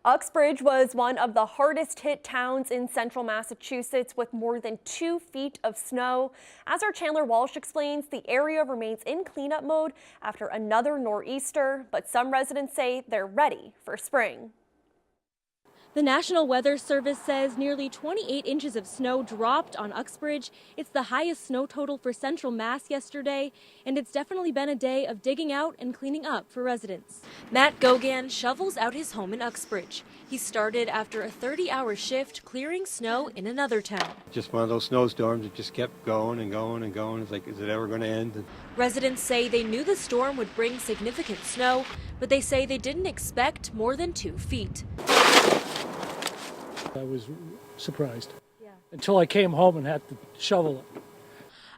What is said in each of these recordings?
Uxbridge was one of the hardest hit towns in central Massachusetts with more than 2 feet of snow. As our Chandler Walsh explains, the area remains in cleanup mode after another nor'easter, but some residents say they're ready for spring. The National Weather Service says nearly 28 inches of snow dropped on Uxbridge. It's the highest snow total for central Mass yesterday, and it's definitely been a day of digging out and cleaning up for residents. Matt Gogan shovels out his home in Uxbridge. He started after a 30-hour shift clearing snow in another town. Just one of those snowstorms that just kept going and going and going. It's like, is it ever going to end? Residents say they knew the storm would bring significant snow, but they say they didn't expect more than 2 feet. I was surprised until I came home and had to shovel it.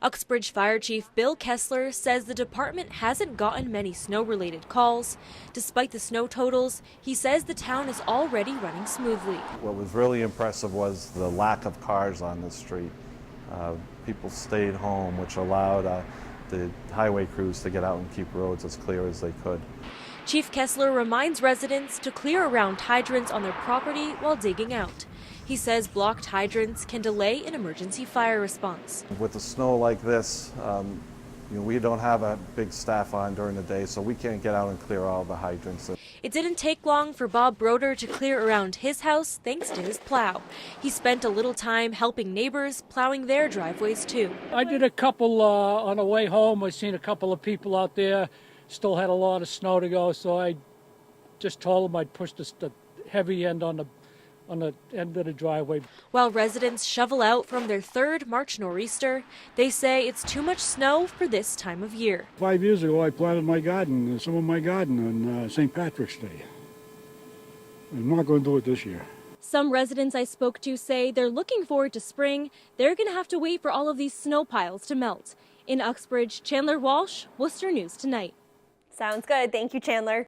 Uxbridge Fire Chief Bill Kessler says the department hasn't gotten many snow-related calls. Despite the snow totals, he says the town is already running smoothly. What was really impressive was the lack of cars on the street. People stayed home, which allowed the highway crews to get out and keep roads as clear as they could. Chief Kessler reminds residents to clear around hydrants on their property while digging out. He says blocked hydrants can delay an emergency fire response. With the snow like this, we don't have a big staff on during the day, so we can't get out and clear all the hydrants. It didn't take long for Bob Broder to clear around his house thanks to his plow. He spent a little time helping neighbors plowing their driveways too. I did a couple on the way home. I seen a couple of people out there. Still had a lot of snow to go, so I just told them I'd push the heavy end on the end of the driveway. While residents shovel out from their third March nor'easter, they say it's too much snow for this time of year. 5 years ago, I planted my garden, some of my garden on St. Patrick's Day. I'm not going to do it this year. Some residents I spoke to say they're looking forward to spring. They're going to have to wait for all of these snow piles to melt. In Uxbridge, Chandler Walsh, Worcester News Tonight. Sounds good. Thank you, Chandler.